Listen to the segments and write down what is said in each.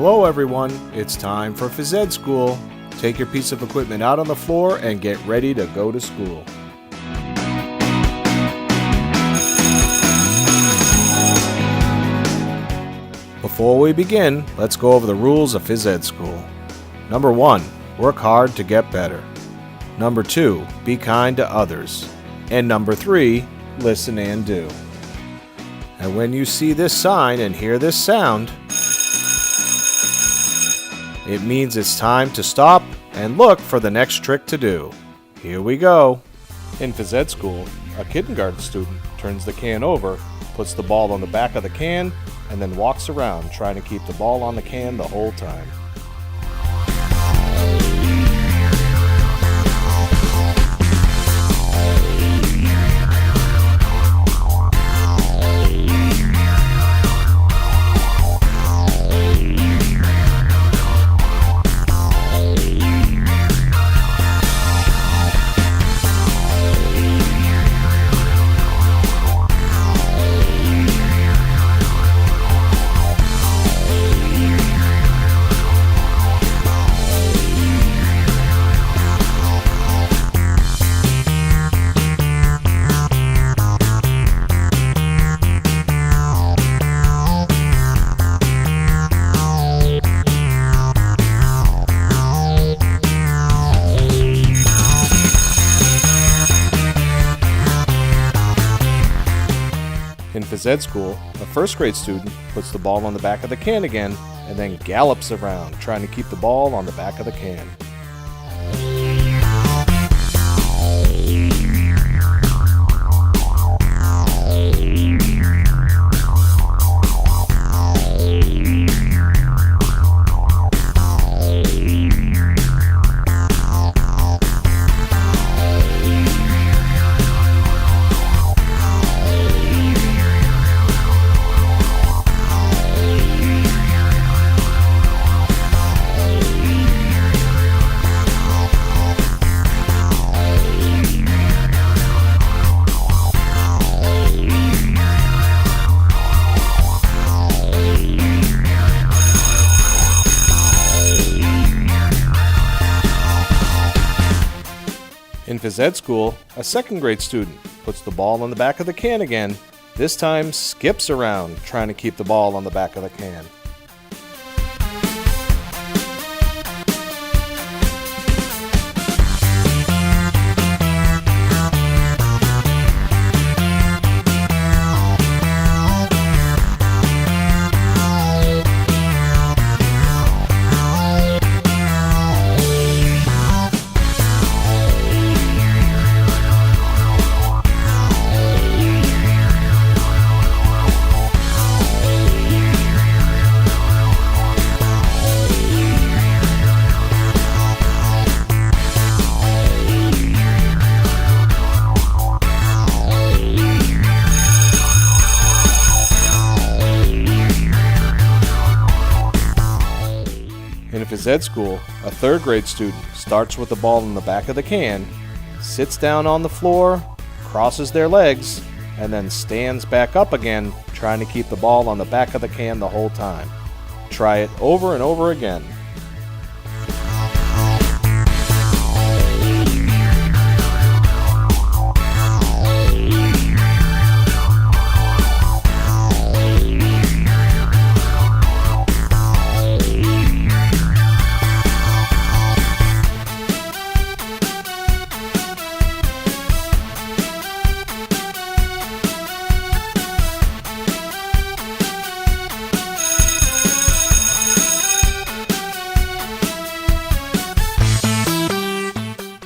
Hello everyone, it's time for Phys.Ed.School. Take your piece of equipment out on the floor and get ready to go to school. Before we begin, let's go over the rules of Phys.Ed.School. Number 1, work hard to get better. Number 2, be kind to others. And number 3, listen and do. And when you see this sign and hear this sound, it means it's time to stop and look for the next trick to do. Here we go. In Phys.Ed.School, a kindergarten student turns the can over, puts the ball on the back of the can, and then walks around trying to keep the ball on the can the whole time. In Phys.Ed.School, a first grade student puts the ball on the back of the can again and then gallops around trying to keep the ball on the back of the can. In Phys.Ed.School, a second grade student puts the ball on the back of the can again, this time skips around trying to keep the ball on the back of the can. In Phys.Ed.School, a third grade student starts with the ball in the back of the can, sits down on the floor, crosses their legs, and then stands back up again, trying to keep the ball on the back of the can the whole time. Try it over and over again.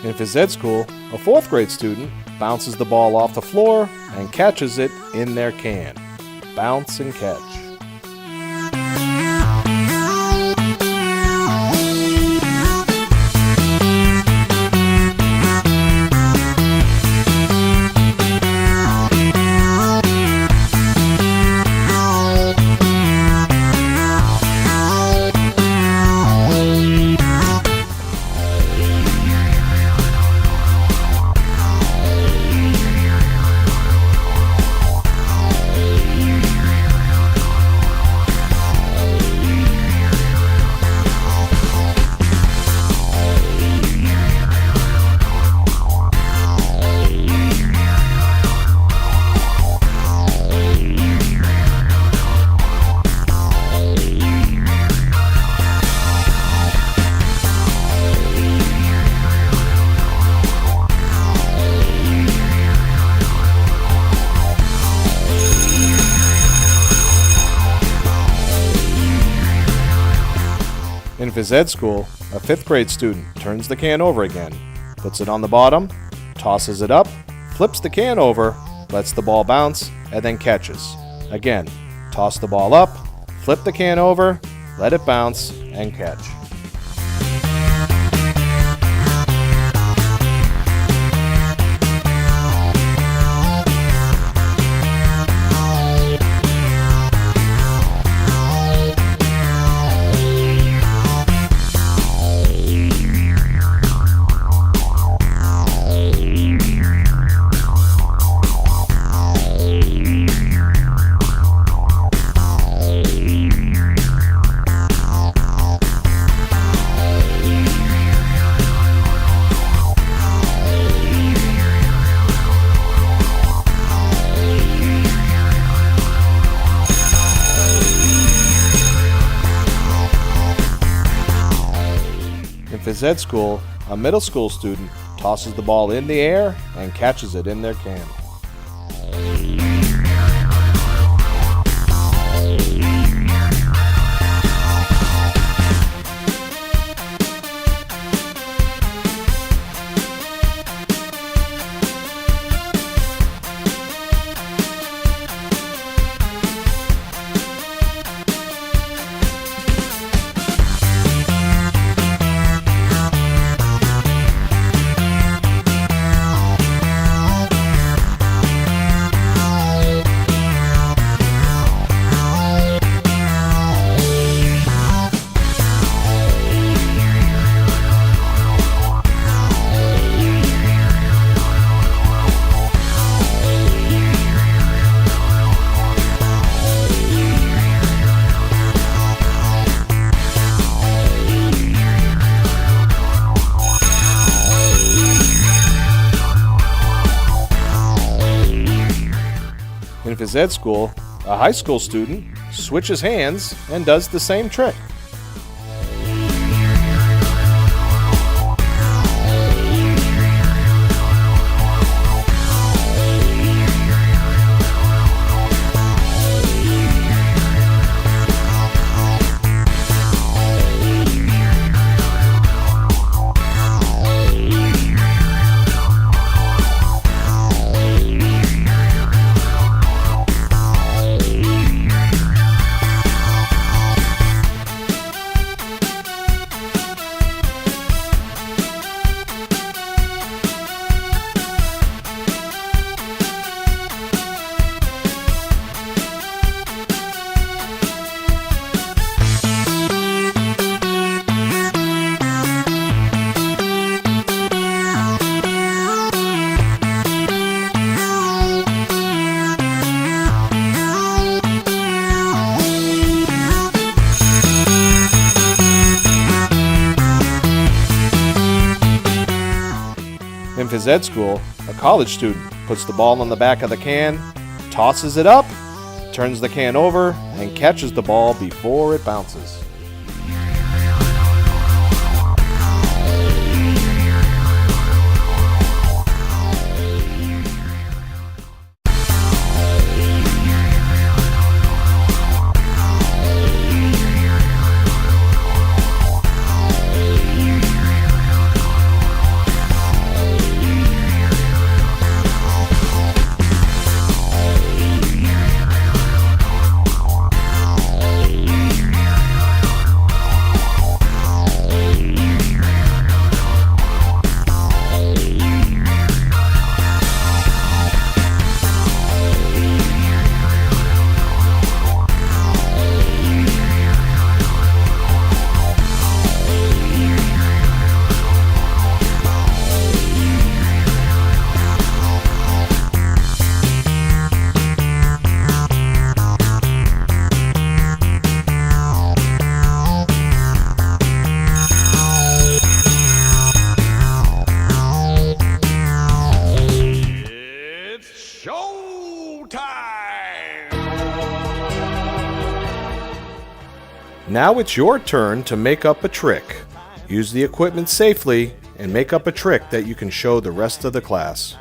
In Phys.Ed.School, a fourth grade student bounces the ball off the floor and catches it in their can. Bounce and catch. In Phys.Ed.School, a 5th grade student turns the can over again, puts it on the bottom, tosses it up, flips the can over, lets the ball bounce, and then catches. Again, toss the ball up, flip the can over, let it bounce, and catch. In Phys.Ed.School, a middle school student tosses the ball in the air and catches it in their can. In Phys.Ed.School, a high school student switches hands and does the same trick. In Phys.Ed.School, a college student puts the ball on the back of the can, tosses it up, turns the can over, and catches the ball before it bounces. Now it's your turn to make up a trick. Use the equipment safely and make up a trick that you can show the rest of the class.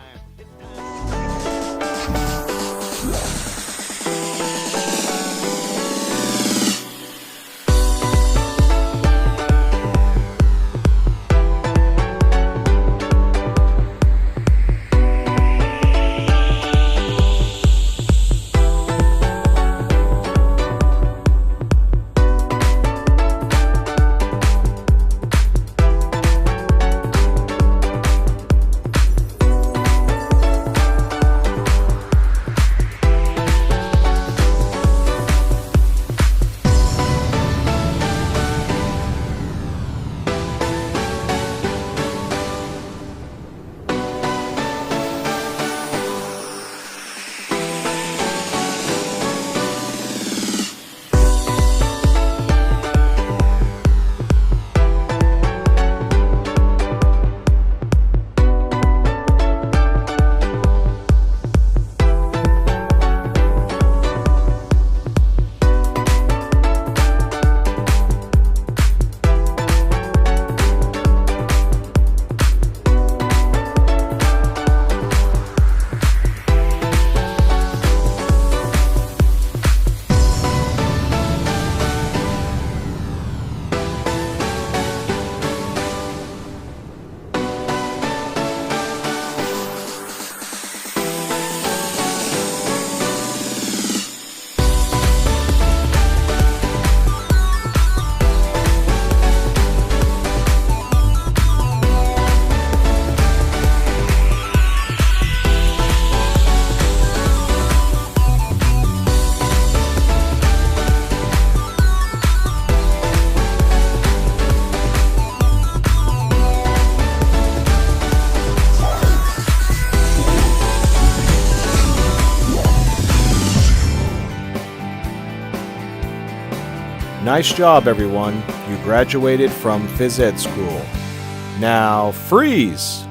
Nice job, everyone. You graduated from Phys.Ed.School. Now, freeze!